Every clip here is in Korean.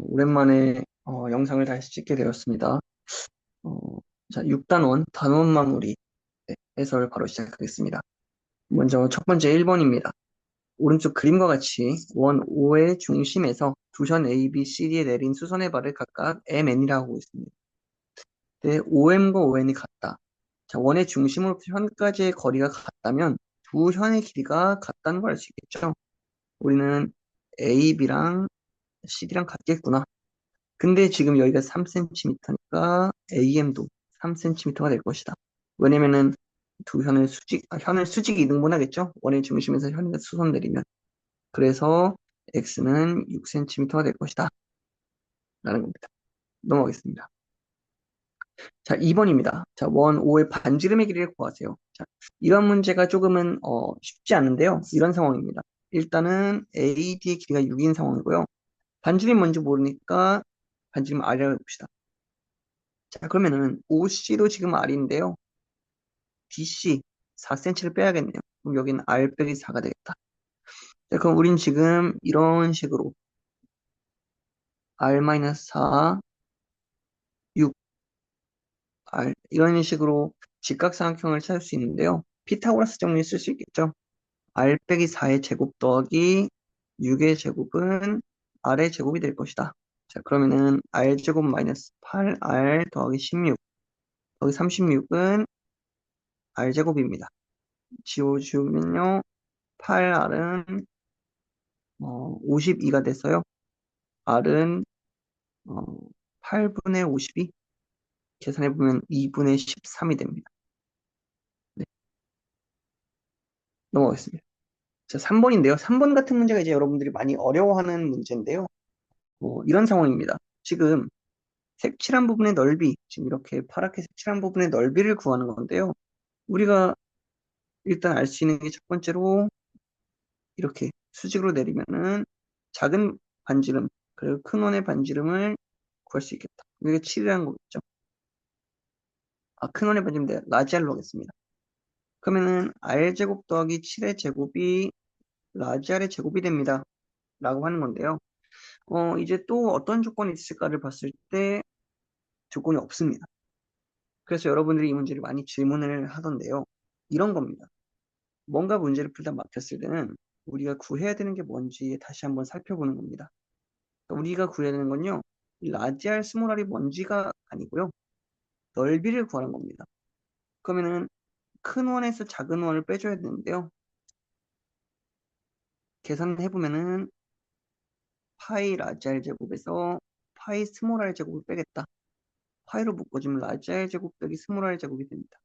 오랜만에 영상을 다시 찍게 되었습니다. 어, 자, 6단원 단원 마무리 해설 바로 시작하겠습니다. 먼저 첫 번째 1번입니다. 오른쪽 그림과 같이 원 O의 중심에서 두 선 A, B, C, D에 내린 수선의 발을 각각 MN이라고 하고 있습니다. 네, OM과 ON이 같다. 자, 원의 중심으로부터 현까지의 거리가 같다면 두 현의 길이가 같다는 걸 알 수 있겠죠? 우리는 A, B랑 CD랑 같겠구나. 근데 지금 여기가 3cm니까 AM도 3cm가 될 것이다. 왜냐면은 두 현을 수직 이등분하겠죠? 원의 중심에서 현이 수선 내리면. 그래서 X는 6cm가 될 것이다. 라는 겁니다. 넘어가겠습니다. 자, 2번입니다. 자, 원 O의 반지름의 길이를 구하세요. 자, 이런 문제가 조금은 쉽지 않은데요. 이런 상황입니다. 일단은 AD의 길이가 6인 상황이고요. 반지름이 뭔지 모르니까 반지름 R이라고 해봅시다. 자, 그러면은 OC도 지금 R인데요. BC 4cm를 빼야겠네요. 그럼 여기는 R 빼기 4가 되겠다. 자, 그럼 우린 지금 이런 식으로 R-4, 6, R 이런 식으로 직각삼각형을 찾을 수 있는데요. 피타고라스 정리 쓸 수 있겠죠. R 빼기 4의 제곱 더하기 6의 제곱은 R의 제곱이 될 것이다. 자, 그러면은 R제곱 마이너스 8R 더하기 16 더하기 36은 R제곱입니다. 지워주면요. 8R은 52가 됐어요. R은 8분의 52 계산해보면 2분의 13이 됩니다. 네, 넘어가겠습니다. 자, 3번인데요. 3번 같은 문제가 이제 여러분들이 많이 어려워하는 문제인데요. 이런 상황입니다. 지금 색칠한 부분의 넓이, 지금 이렇게 파랗게 색칠한 부분의 넓이를 구하는 건데요. 우리가 일단 알 수 있는 게 첫 번째로 이렇게 수직으로 내리면은 작은 반지름, 그리고 큰 원의 반지름을 구할 수 있겠다. 이게 7이라는 거겠죠. 큰 원의 반지름 라지알로 하겠습니다. 그러면은 R제곱 더하기 7의 제곱이 라지 R의 제곱이 됩니다. 라고 하는 건데요. 이제 또 어떤 조건이 있을까를 봤을 때 조건이 없습니다. 그래서 여러분들이 이 문제를 많이 질문을 하던데요. 이런 겁니다. 뭔가 문제를 풀다 막혔을 때는 우리가 구해야 되는 게 뭔지 다시 한번 살펴보는 겁니다. 그러니까 우리가 구해야 되는 건요. 이 라지 R, 스몰 R이 뭔지가 아니고요. 넓이를 구하는 겁니다. 그러면은 큰 원에서 작은 원을 빼줘야 되는데요. 계산해보면은 파이 라지 R 제곱에서 파이 스몰 R 제곱을 빼겠다. 파이로 묶어주면 라지 R 제곱 빼기 스몰 R 제곱이 됩니다.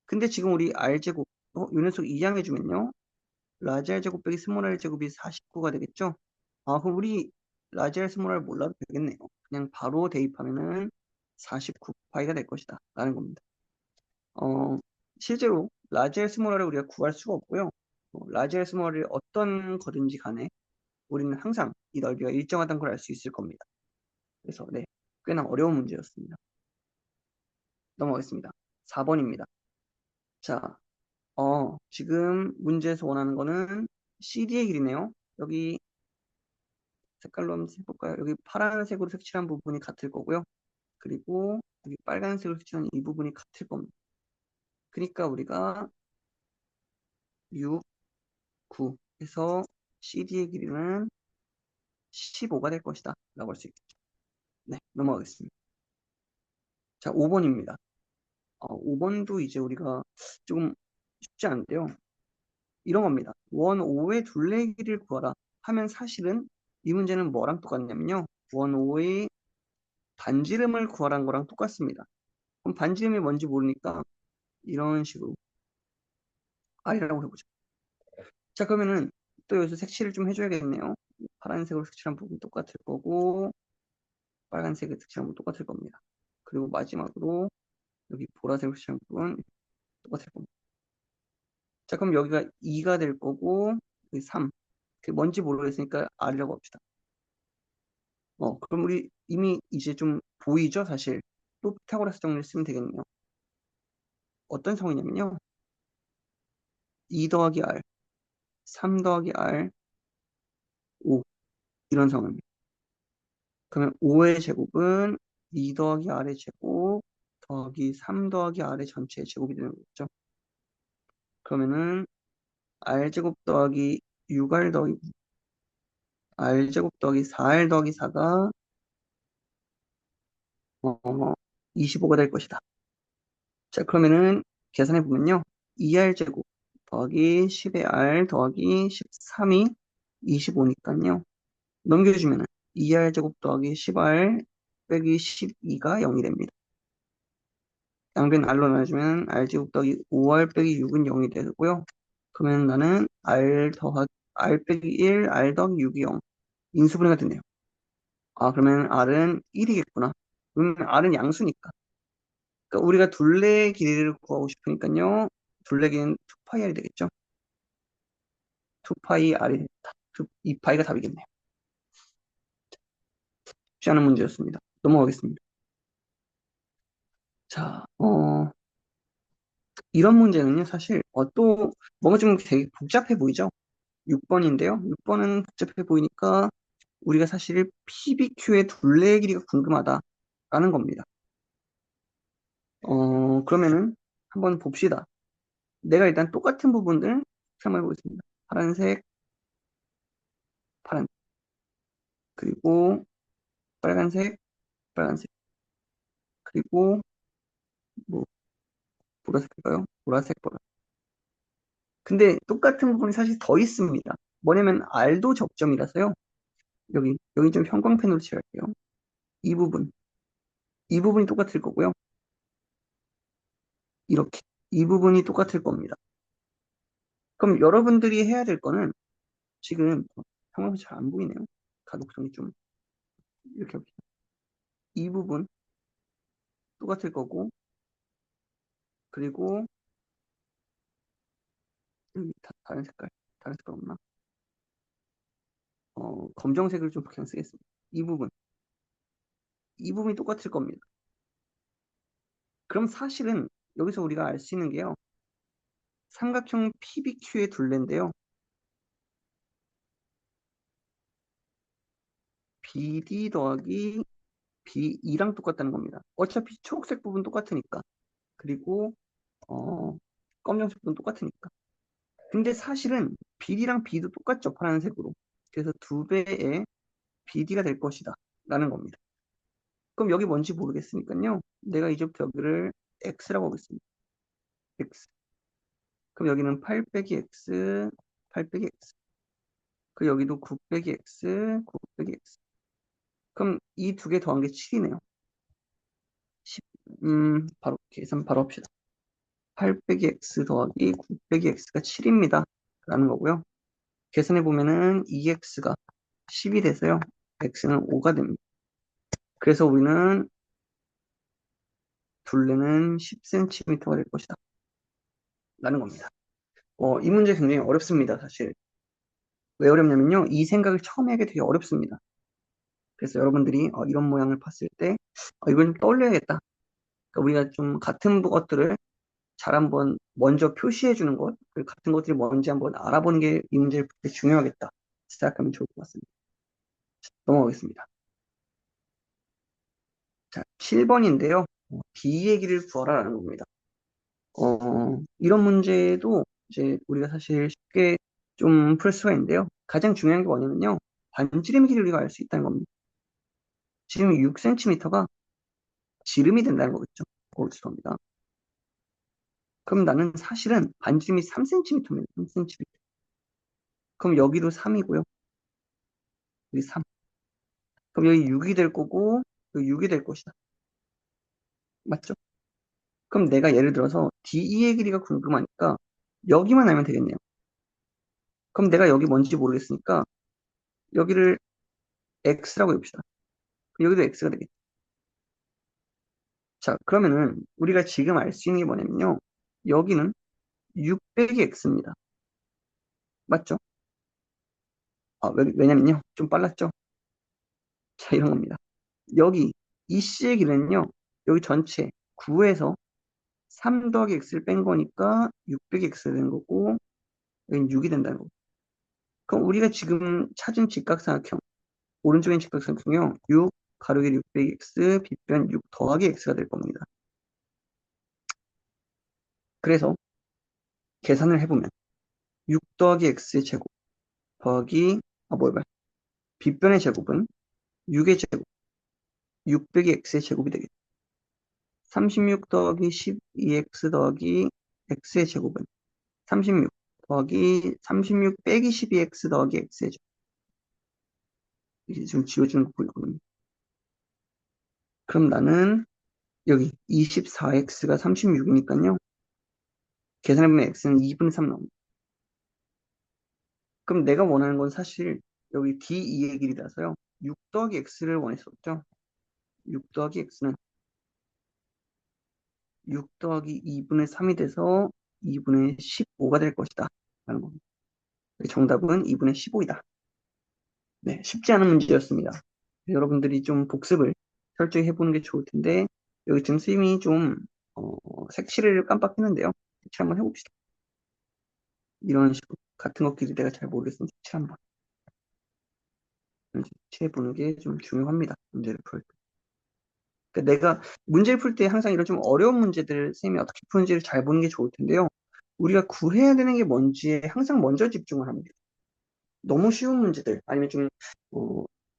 근데 지금 우리 R 제곱, 요 녀석 이항해주면요. 라지 R 제곱 빼기 스몰 R 제곱이 49가 되겠죠? 그럼 우리 라지 R 스몰 R 몰라도 되겠네요. 그냥 바로 대입하면은 49 파이가 될 것이다. 라는 겁니다. 실제로 라지 R 스몰 R을 우리가 구할 수가 없고요. 라지 R 스몰 R이 어떤 거든지 간에 우리는 항상 이 넓이가 일정하다는 걸 알 수 있을 겁니다. 그래서 네, 꽤나 어려운 문제였습니다. 넘어가겠습니다. 4번입니다. 자, 지금 문제에서 원하는 거는 CD의 길이네요. 여기 색깔로 한번 해볼까요? 여기 파란색으로 색칠한 부분이 같을 거고요. 그리고 여기 빨간색으로 색칠한 이 부분이 같을 겁니다. 그러니까 우리가 6, 9 해서 CD의 길이는 15가 될 것이다. 라고 할 수 있겠죠. 네, 넘어가겠습니다. 자, 5번입니다. 5번도 이제 우리가 조금 쉽지 않은데요. 이런 겁니다. 원 5의 둘레의 길이를 구하라 하면 사실은 이 문제는 뭐랑 똑같냐면요. 원 5의 반지름을 구하라는 거랑 똑같습니다. 그럼 반지름이 뭔지 모르니까 이런 식으로 R이라고 해보죠. 자, 그러면은 또 여기서 색칠을 좀 해줘야겠네요. 파란색으로 색칠한 부분 똑같을 거고 빨간색으로 색칠한 부분 똑같을 겁니다. 그리고 마지막으로 여기 보라색으로 색칠한 부분 똑같을 겁니다. 자, 그럼 여기가 2가 될 거고 여기 3. 그게 뭔지 모르겠으니까 R이라고 합시다. 그럼 우리 이미 이제 좀 보이죠, 사실. 또 피타고라스 정리를 쓰면 되겠네요. 어떤 상황이냐면요. 2 더하기 R, 3 더하기 R, 5 이런 상황입니다. 그러면 5의 제곱은 2 더하기 r의 제곱 더하기 3 더하기 r의 전체의 제곱이 되는 거죠. 그러면은 r제곱 더하기 6r 더하기 r제곱 더하기 4r 더하기 4가 25가 될 것이다. 자, 그러면은 계산해 보면요. 2r제곱 더하기 10의 r 더하기 13이 25니까요. 넘겨주면은 2r제곱 더하기 10r 빼기 12가 0이 됩니다. 양변 r로 나눠주면 r제곱 더하기 5r 빼기 6은 0이 되고요. 그러면 나는 r 빼기 1, r 더하기 6이 0. 인수분해가 되네요. 아, 그러면 r은 1이겠구나. 그러면 r은 양수니까. 그러니까 우리가 둘레의 길이를 구하고 싶으니까요. 둘레 길이는 2파이 r이 되겠죠. 2파이 r이 됐다. 2파이가 답이겠네요. 쉽지 않은 문제였습니다. 넘어가겠습니다. 자, 이런 문제는요, 사실, 또, 뭔가 좀 되게 복잡해 보이죠? 6번인데요. 6번은 복잡해 보이니까 우리가 사실 PBQ의 둘레의 길이가 궁금하다라는 겁니다. 그러면은 한번 봅시다. 내가 일단 똑같은 부분들 사용해 보겠습니다. 파란색, 파란, 그리고 빨간색, 빨간색, 그리고 뭐 보라색일까요? 보라색, 보라. 근데 똑같은 부분이 사실 더 있습니다. 뭐냐면 R도 접점이라서요. 여기 좀 형광펜으로 칠할게요. 이 부분, 이 부분이 똑같을 거고요. 이렇게 이 부분이 똑같을 겁니다. 그럼 여러분들이 해야 될 거는 지금 형광펜 잘 안 보이네요. 가독성이 좀 이렇게 합시다. 이 부분 똑같을 거고, 그리고 여기 다른 색깔 없나? 검정색을 좀 그냥 쓰겠습니다. 이 부분이 똑같을 겁니다. 그럼 사실은 여기서 우리가 알 수 있는 게요. 삼각형 PBQ의 둘레인데요. BD 더하기 BE랑 똑같다는 겁니다. 어차피 초록색 부분 똑같으니까. 그리고 검정색 부분 똑같으니까. 근데 사실은 BD랑 B도 똑같죠. 파란색으로. 그래서 2배의 BD가 될 것이다. 라는 겁니다. 그럼 여기 뭔지 모르겠으니까요. 내가 이제부터 여기를 X라고 하겠습니다. X. 그럼 여기는 8 빼기 X, 8 빼기 X. 그 여기도 9 빼기 X, 9 빼기 X. 그럼 이 두 개 더한 게 7이네요. 10, 바로 계산 바로 합시다. 8 빼기 X 더하기 9 빼기 X가 7입니다. 라는 거고요. 계산해 보면은 2X가 10이 돼서요. X는 5가 됩니다. 그래서 우리는 둘레는 10cm가 될 것이다. 라는 겁니다. 이 문제 굉장히 어렵습니다, 사실. 왜 어렵냐면요. 이 생각을 처음 하게 되게 어렵습니다. 그래서 여러분들이 이런 모양을 봤을 때 이걸 좀 떠올려야겠다. 그러니까 우리가 좀 같은 것들을 잘 한번 먼저 표시해 주는 것, 그리고 같은 것들이 뭔지 한번 알아보는 게 이 문제를 풀 때 중요하겠다. 생각하면 좋을 것 같습니다. 넘어가겠습니다. 자, 7번인데요. B 얘기를 구하라라는 겁니다. 이런 문제도 이제 우리가 사실 쉽게 좀 풀 수가 있는데요. 가장 중요한 게 뭐냐면요. 반지름 길이를 우리가 알 수 있다는 겁니다. 지금 6cm가 지름이 된다는 거겠죠. 골수입니다. 그럼 나는 사실은 반지름이 3cm입니다. 3cm. 그럼 여기도 3이고요. 여기 3. 그럼 여기 6이 될 거고, 여기 6이 될 것이다. 맞죠? 그럼 내가 예를 들어서 DE의 길이가 궁금하니까 여기만 알면 되겠네요. 그럼 내가 여기 뭔지 모르겠으니까 여기를 X라고 해봅시다. 여기도 X가 되겠죠. 자, 그러면은 우리가 지금 알 수 있는 게 뭐냐면요. 여기는 6 빼기 X입니다. 맞죠? 왜냐면요. 좀 빨랐죠? 자, 이런 겁니다. 여기 이 C의 길이는요. 여기 전체 9에서 3 더하기 X를 뺀 거니까 6 빼기 X가 되는 거고 여기는 6이 된다는 거고. 그럼 우리가 지금 찾은 직각삼각형 오른쪽에 있는 직각삼각형이요. 6 가로길 600 x 빗변 6 더하기 x가 될 겁니다. 그래서 계산을 해보면 6 더하기 x의 제곱 더하기 뭐야 빗변의 제곱은 6의 제곱 6 빼기 x의 제곱이 되겠죠. 36 더하기 12x 더하기 x의 제곱은 36 더하기 36 빼기 12x 더하기 x의 제곱. 이게 지금 지워주는 거 보이거든요. 그럼 나는 여기 24x가 36이니까요. 계산해보면 x는 2분의 3 나옵니다. 그럼 내가 원하는 건 사실 여기 d2의 길이라서요. 6 더하기 x를 원했었죠. 6 더하기 x는 6 더하기 2분의 3이 돼서 2분의 15가 될 것이다. 라는 겁니다. 정답은 2분의 15이다. 네, 쉽지 않은 문제였습니다. 여러분들이 좀 복습을 철저히 해보는 게 좋을 텐데, 여기 지금 쌤이 좀, 색칠을 깜빡했는데요. 색칠 한번 해봅시다. 이런 식으로. 같은 것끼리 내가 잘 모르겠으면 색칠 한번. 색칠해보는 게 좀 중요합니다. 문제를 풀 때. 그러니까 내가 문제를 풀 때 항상 이런 좀 어려운 문제들을 쌤이 어떻게 푸는지를 잘 보는 게 좋을 텐데요. 우리가 구해야 되는 게 뭔지에 항상 먼저 집중을 합니다. 너무 쉬운 문제들, 아니면 좀,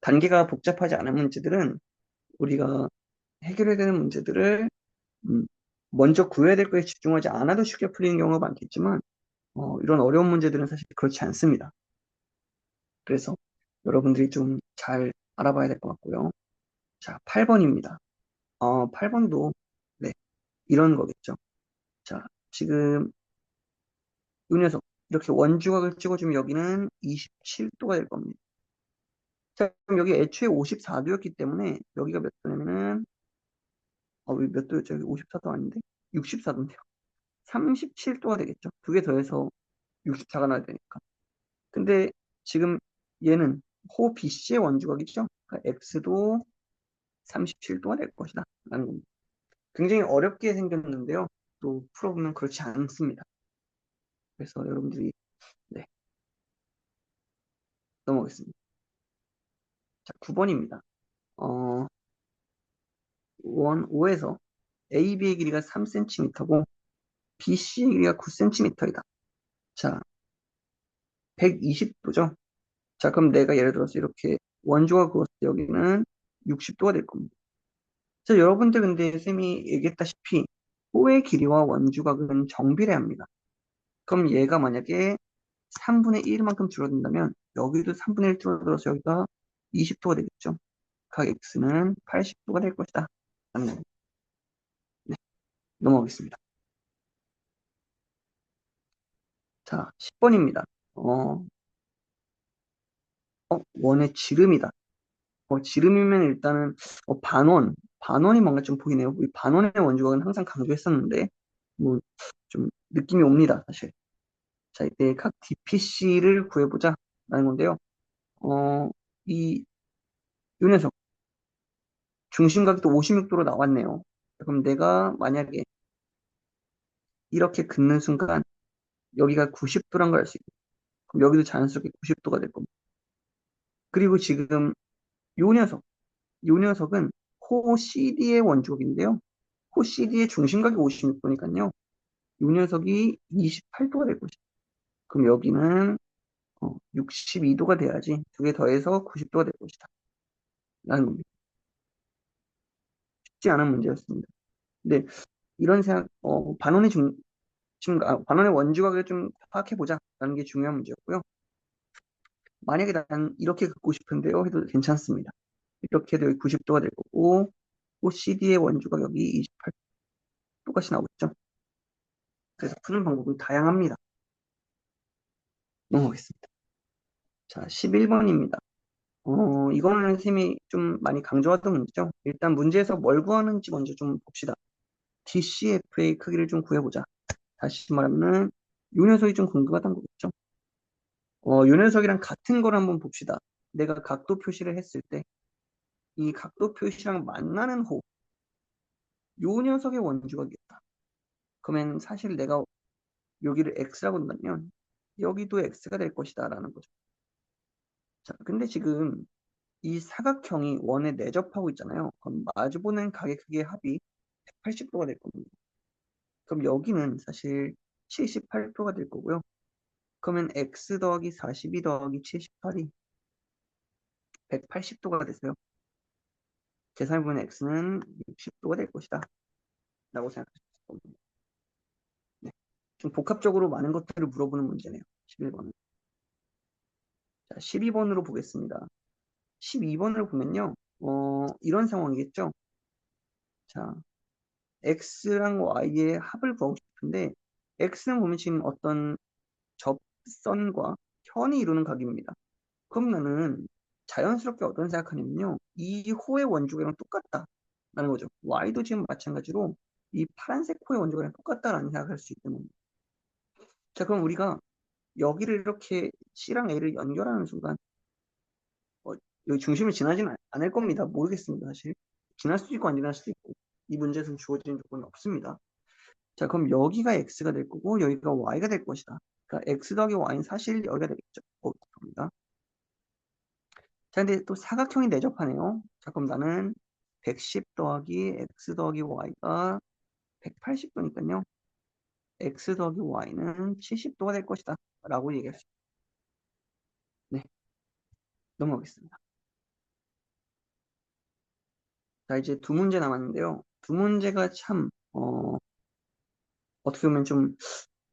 단계가 복잡하지 않은 문제들은 우리가 해결해야 되는 문제들을 음, 먼저 구해야 될 거에 집중하지 않아도 쉽게 풀리는 경우가 많겠지만 이런 어려운 문제들은 사실 그렇지 않습니다. 그래서 여러분들이 좀 잘 알아봐야 될 것 같고요. 자, 8번입니다. 8번도 네, 이런 거겠죠. 자, 지금 이 녀석 이렇게 원주각을 찍어주면 여기는 27도가 될 겁니다. 자, 그럼 여기 애초에 54도였기 때문에 여기가 몇 도냐면은 몇 도였죠? 여기 54도 아닌데? 64도인데요. 37도가 되겠죠. 두 개 더해서 64가 나야 되니까. 근데 지금 얘는 호 BC의 원주각이죠. 그러니까 X도 37도가 될 것이다. 라는 겁니다. 굉장히 어렵게 생겼는데요. 또 풀어보면 그렇지 않습니다. 그래서 여러분들이 네, 넘어가겠습니다. 자, 9번입니다. 원 5에서 AB의 길이가 3cm고 BC의 길이가 9cm이다. 자, 120도죠. 자, 그럼 내가 예를 들어서 이렇게 원주가 그었을 때 여기는 60도가 될 겁니다. 자, 여러분들 근데 쌤이 얘기했다시피 호의 길이와 원주각은 정비례합니다. 그럼 얘가 만약에 3분의 1만큼 줄어든다면 여기도 3분의 1 줄어들어서 여기가 20도가 되겠죠. 각 x는 80도가 될 것이다. 네, 넘어가겠습니다. 자, 10번입니다. 원의 지름이다. 지름이면 일단은 반원이 뭔가 좀 보이네요. 이 반원의 원주각은 항상 강조했었는데 뭐 좀 느낌이 옵니다, 사실. 자, 이때 각 DPC를 구해보자 라는 건데요. 어, 이, 요 녀석 중심각이 또 56도로 나왔네요. 그럼 내가 만약에 이렇게 긋는 순간 여기가 90도란 걸 알 수 있고 그럼 여기도 자연스럽게 90도가 될 겁니다. 그리고 지금 요 녀석, 요 녀석은 호 CD의 원주각인데요. 호 CD의 중심각이 56도니까요. 이 녀석이 28도가 될 것이다. 그럼 여기는 62도가 돼야지 두 개 더해서 90도가 될 것이다. 라는 겁니다. 쉽지 않은 문제였습니다. 근데 이런 생각, 반원의 원주각을 좀 파악해보자. 라는 게 중요한 문제였고요. 만약에 난 이렇게 긋고 싶은데요. 해도 괜찮습니다. 이렇게 해도 여기 90도가 될 거고, OCD의 원주각 여기 28도 똑같이 나오겠죠. 그래서 푸는 방법은 다양합니다. 넘어가겠습니다. 자, 11번입니다. 이거는 쌤이 좀 많이 강조하던 문제죠. 일단 문제에서 뭘 구하는지 먼저 좀 봅시다. DCF의 크기를 좀 구해보자. 다시 말하면은 요 녀석이 좀 궁금하다는 거겠죠. 요 녀석이랑 같은 걸 한번 봅시다. 내가 각도 표시를 했을 때 이 각도 표시랑 만나는 호, 요 녀석의 원주각이었다. 그러면 사실 내가 여기를 x라고 한다면 여기도 x가 될 것이다 라는 거죠. 자, 근데 지금 이 사각형이 원에 내접하고 있잖아요. 그럼 마주보는 각의 크기의 합이 180도가 될 겁니다. 그럼 여기는 사실 78도가 될 거고요. 그러면 x 더하기 42 더하기 78이 180도가 됐어요. 계산해보면 x는 60도가 될 것이다. 라고 생각하실 수 겁니다. 네. 좀 복합적으로 많은 것들을 물어보는 문제네요. 11번은. 자, 12번으로 보겠습니다. 12번을 보면요. 이런 상황이겠죠. 자, x랑 y의 합을 구하고 싶은데 x는 보면 지금 어떤 접선과 현이 이루는 각입니다. 그럼 나는 자연스럽게 어떤 생각하냐면요. 이 호의 원주각이랑 똑같다라는 거죠. y도 지금 마찬가지로 이 파란색 호의 원주각이랑 똑같다라는 생각을 할 수 있는 겁니다. 자, 그럼 우리가 여기를 이렇게 C랑 A를 연결하는 순간 여기 중심을 지나지는 않을 겁니다. 모르겠습니다, 사실. 지날 수도 있고 안 지날 수도 있고 이 문제에서는 주어진 조건이 없습니다. 자, 그럼 여기가 x가 될 거고 여기가 y가 될 것이다. 그러니까 x 더하기 y는 사실 여기가 되겠죠. 겁니다. 자, 근데 또 사각형이 내접하네요. 자, 그럼 나는 110 더하기 x 더하기 y가 180도니까요. x 더하기 y는 70도가 될 것이다. 라고 얘기할 수 있습니다. 네, 넘어가겠습니다. 자, 이제 두 문제 남았는데요. 두 문제가 참 어떻게 보면 좀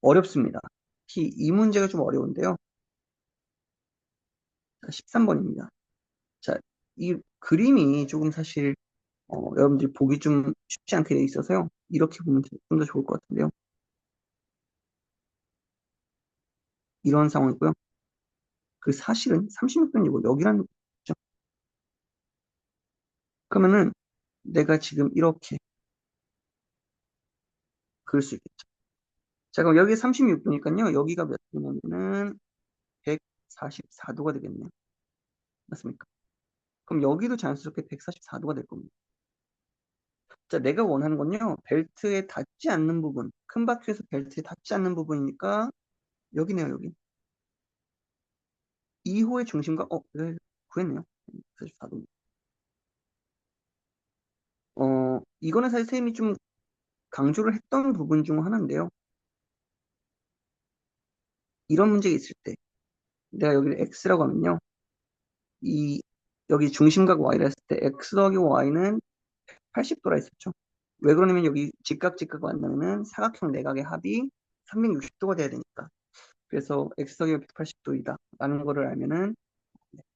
어렵습니다. 특히 이 문제가 좀 어려운데요. 자, 13번입니다. 자, 이 그림이 조금 사실 여러분들이 보기 좀 쉽지 않게 돼 있어서요. 이렇게 보면 좀 더 좋을 것 같은데요. 이런 상황이고요. 그 사실은 36도이고 여기라는 거죠. 그러면은 내가 지금 이렇게 그릴 수 있겠죠. 자, 그럼 여기 36도니까요. 여기가 몇 도냐면은 144도가 되겠네요. 맞습니까? 그럼 여기도 자연스럽게 144도가 될 겁니다. 자, 내가 원하는 건요. 벨트에 닿지 않는 부분, 큰 바퀴에서 벨트에 닿지 않는 부분이니까 여기네요, 여기. 2호의 중심과 네, 구했네요. 44도. 이거는 사실 선생님이 좀 강조를 했던 부분 중 하나인데요. 이런 문제가 있을 때 내가 여기를 x라고 하면요. 이 여기 중심각 y라 했을 때 x 더하기 y는 80도라 했었죠. 왜 그러냐면 여기 직각 만나면은 사각형 내각의 합이 360도가 돼야 되니까. 그래서 x 더하기 180도이다 라는 거를 알면은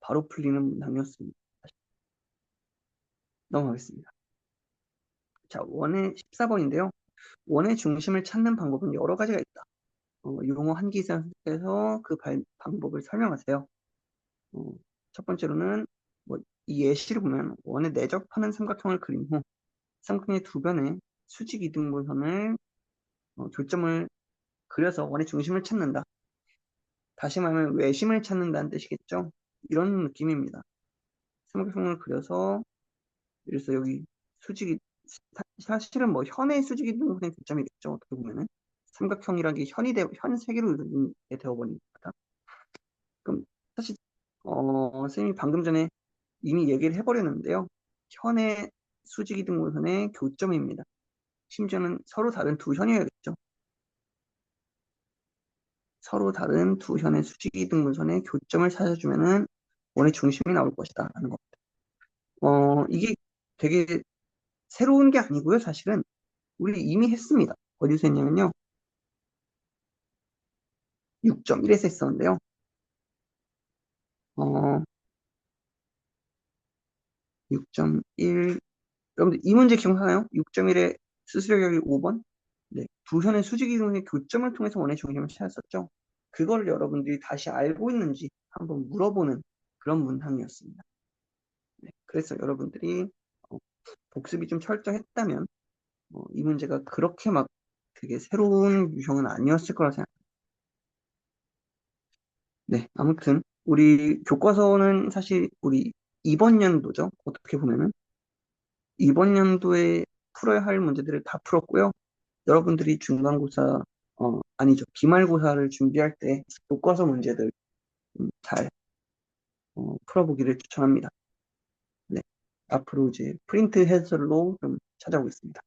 바로 풀리는 문항이었습니다. 넘어가겠습니다. 자, 원의 14번인데요. 원의 중심을 찾는 방법은 여러 가지가 있다. 용어 한 기에서 그 방법을 설명하세요. 어, 첫 번째로는 이 예시를 보면 원에 내접하는 삼각형을 그린 후 삼각형의 두 변에 수직 이등분선을 교점을 그려서 원의 중심을 찾는다. 다시 말하면 외심을 찾는다는 뜻이겠죠. 이런 느낌입니다. 삼각형을 그려서 그래서 여기 수직이 사실은 뭐 현의 수직 이등분선의 교점이겠죠. 어떻게 보면은 삼각형이라는 게 현 세 개로 이루어지게 되어버립니다. 그럼 사실 선생님이 방금 전에 이미 얘기를 해버렸는데요. 현의 수직이등분선의 교점입니다. 심지어는 서로 다른 두 현이어야겠죠. 서로 다른 두 현의 수직이등분선의 교점을 찾아주면은 원의 중심이 나올 것이다 라는 겁니다. 이게 되게 새로운 게 아니고요. 사실은 우리 이미 했습니다. 어디서 했냐면요. 6.1에서 했었는데요. 어, 6.1 여러분들 이 문제 기억나나요? 6.1의 수수료격이 5번? 네, 두 현의 수직이동의 교점을 통해서 원의 중심을 찾았었죠. 그걸 여러분들이 다시 알고 있는지 한번 물어보는 그런 문항이었습니다. 네, 그래서 여러분들이 어, 복습이 좀 철저했다면 이 문제가 그렇게 막 되게 새로운 유형은 아니었을 거라 생각합니다. 네, 아무튼 우리 교과서는 사실 우리 이번 연도죠. 어떻게 보면은 이번 연도에 풀어야 할 문제들을 다 풀었고요. 여러분들이 중간고사, 아니죠. 기말고사를 준비할 때 교과서 문제들 잘 풀어보기를 추천합니다. 앞으로 이제 프린트 해설로 좀 찾아오겠습니다.